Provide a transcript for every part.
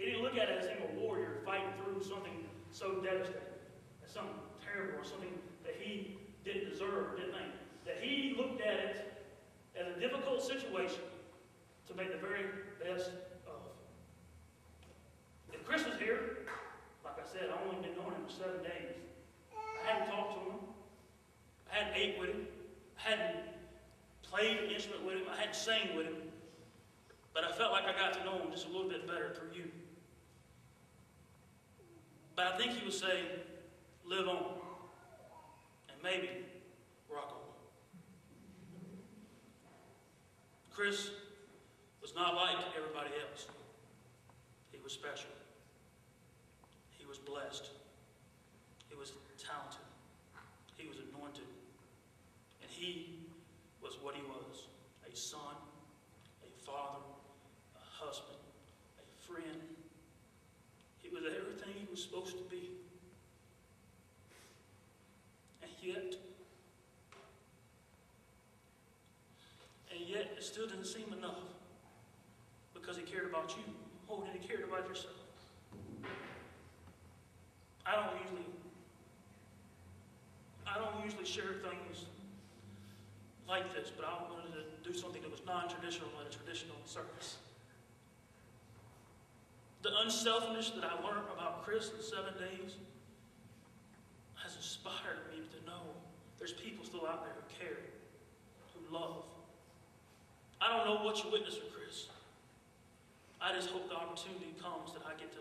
didn't look at it as him a warrior fighting through something so devastating, as something terrible, or something that he didn't deserve or didn't think. That he looked at it as a difficult situation to make the very best of. If Kris was here, like I said, I only been knowing him for 7 days. I hadn't talked to him. I hadn't ate with him. I hadn't played an instrument with him. I hadn't sang with him. But I felt like I got to know him just a little bit better through you. But I think he would say, live on. And maybe rock on. Kris was not like everybody else. He was special. He was blessed. He was talented. He was anointed. And he was what he was. A son, a father, a husband, a friend. He was everything he was supposed to be. And yet it still didn't seem enough. Because he cared about you more than he cared about yourself. I don't usually share things like this, but I wanted to do something that was non-traditional in a traditional service. The unselfishness that I learned about Kris in 7 days has inspired me to know there's people still out there who care, who love. I don't know what you witnessed with Kris. I just hope the opportunity comes that I get to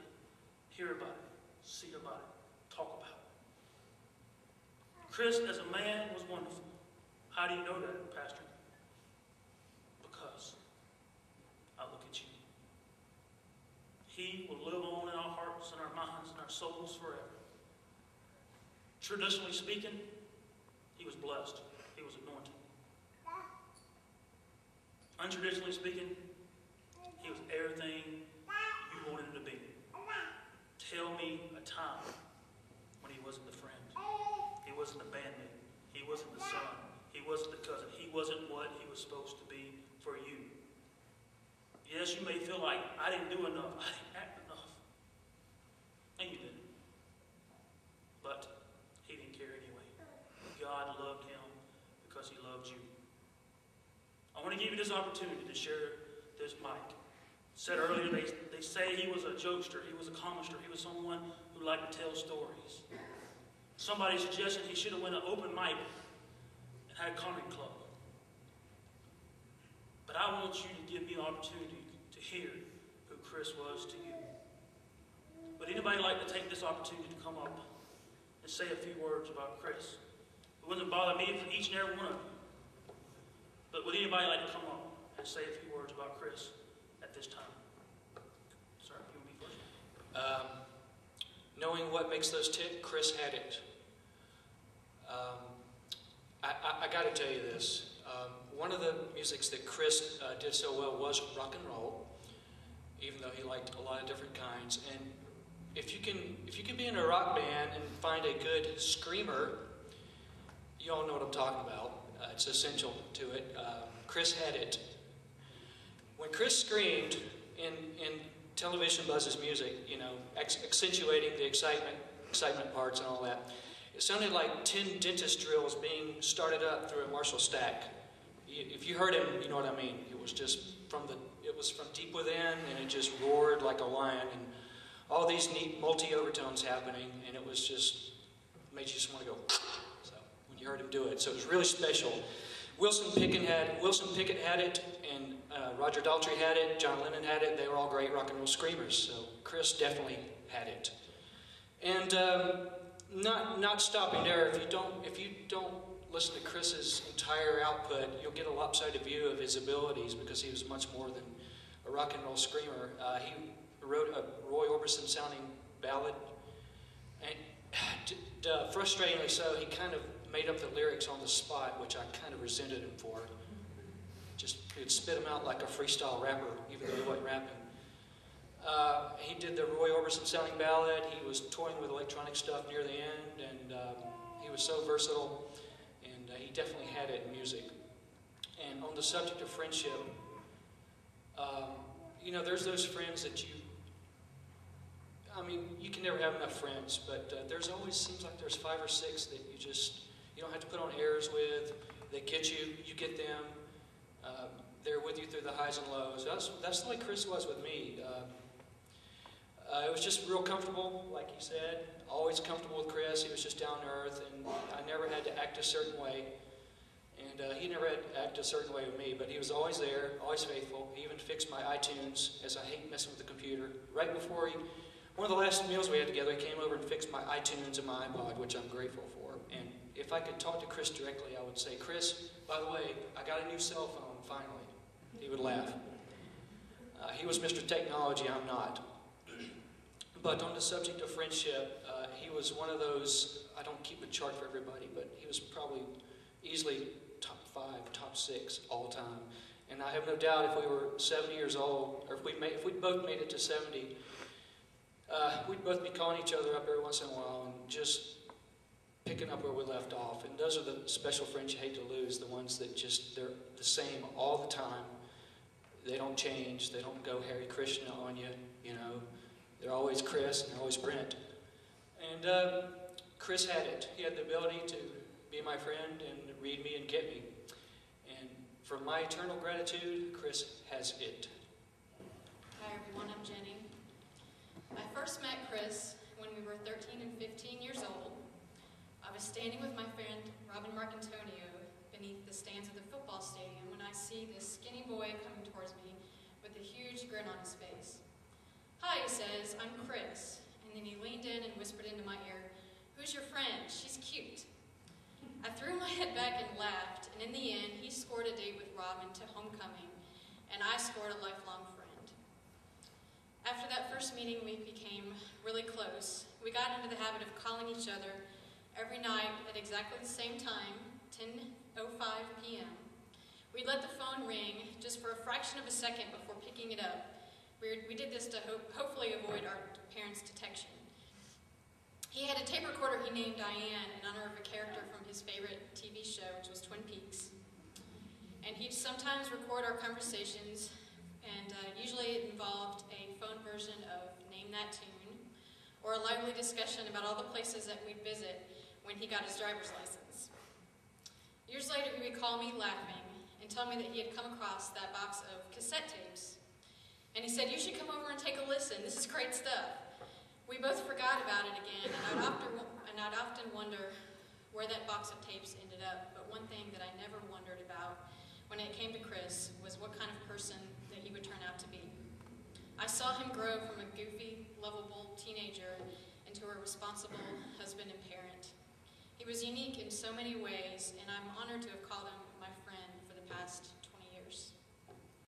hear about it, see about it, talk about it. Kris, as a man, was wonderful. How do you know that, Pastor? Because I look at you. He will live on in our hearts and our minds and our souls forever. Traditionally speaking, he was blessed. He was anointed. Untraditionally speaking, he was everything you wanted him to be. Tell me a time when he wasn't the friend. He wasn't the bandmate. He wasn't the son. He wasn't the cousin. He wasn't what he was supposed to be for you. Yes, you may feel like, I didn't do enough. I didn't act enough. And you didn't. But he didn't care anyway. God loved him because he loved you. I want to give you this opportunity to share this mic. Said earlier, they say he was a jokester, he was a comister, he was someone who liked to tell stories. Somebody suggested he should have went an open mic and had a comedy club. But I want you to give me an opportunity to hear who Kris was to you. Would anybody like to take this opportunity to come up and say a few words about Kris? It wouldn't bother me for each and every one of you. But would anybody like to come up and say a few words about Kris at this time? Sorry, you want me first? Knowing what makes those tick, Kris had it. I got to tell you this. One of the musics that Kris did so well was rock and roll, even though he liked a lot of different kinds. And if you can be in a rock band and find a good screamer, you all know what I'm talking about. It's essential to it. Kris had it. When Kris screamed in television buzz's music, you know, accentuating the excitement parts and all that, it sounded like 10 dentist drills being started up through a Marshall stack. If you heard him, you know what I mean. It was just from deep within, and it just roared like a lion, and all these neat multi-overtones happening, and it was just made you just want to go. So when you heard him do it, so it was really special. Wilson Pickett had it, and Roger Daltrey had it. John Lennon had it. They were all great rock and roll screamers. So Kris definitely had it. And not stopping there. If you don't listen to Kris's entire output, you'll get a lopsided view of his abilities, because he was much more than a rock and roll screamer. He wrote a Roy Orbison sounding ballad, and frustratingly so, he kind of made up the lyrics on the spot, which I kind of resented him for. He would spit them out like a freestyle rapper, even though he wasn't rapping. He did the Roy Orbison sounding ballad. He was toying with electronic stuff near the end, and he was so versatile, and he definitely had it in music. And on the subject of friendship, you know, there's those friends that I mean, you can never have enough friends, but there's always seems like there's 5 or 6 that you don't have to put on airs with. They get you, you get them. They're with you through the highs and lows. That's the way Kris was with me. It was just real comfortable, like he said. Always comfortable with Kris. He was just down to earth, and I never had to act a certain way. And he never had to act a certain way with me, but he was always there, always faithful. He even fixed my iTunes, as I hate messing with the computer. Right before one of the last meals we had together, he came over and fixed my iTunes and my iPod, which I'm grateful for. And if I could talk to Kris directly, I would say, Kris, by the way, I got a new cell phone, finally. He would laugh. He was Mr. Technology, I'm not. But on the subject of friendship, he was one of those, I don't keep a chart for everybody, but he was probably easily top 5, top 6 all time. And I have no doubt if we were 70 years old, or if we both made it to 70, we'd both be calling each other up every once in a while and just picking up where we left off. And those are the special friends you hate to lose, the ones that they're the same all the time. They don't change. They don't go Hare Krishna on you, you know. They're always Kris and they're always Brent. And Kris had it. He had the ability to be my friend and read me and get me. And for my eternal gratitude, Kris has it. Hi everyone, I'm Jenny. I first met Kris when we were 13 and 15 years old. I was standing with my friend Robin Marcantonio beneath the stands of the football stadium when I see this skinny boy coming towards me with a huge grin on his face. Hi, he says, I'm Kris. And then he leaned in and whispered into my ear, who's your friend? She's cute. I threw my head back and laughed, and in the end, he scored a date with Robin to homecoming, and I scored a lifelong friend. After that first meeting, we became really close. We got into the habit of calling each other every night at exactly the same time, 10:05 p.m. We'd let the phone ring just for a fraction of a second before picking it up. We did this to hopefully avoid our parents' detection. He had a tape recorder he named Diane in honor of a character from his favorite TV show, which was Twin Peaks. And he'd sometimes record our conversations, and usually it involved a phone version of Name That Tune, or a lively discussion about all the places that we'd visit when he got his driver's license. Years later, he would call me laughing and tell me that he had come across that box of cassette tapes. And he said, you should come over and take a listen. This is great stuff. We both forgot about it again, and I'd often wonder where that box of tapes ended up. But one thing that I never wondered about when it came to Kris was what kind of person that he would turn out to be. I saw him grow from a goofy, lovable teenager into a responsible husband and parent. He was unique in so many ways, and I'm honored to have called him my friend for the past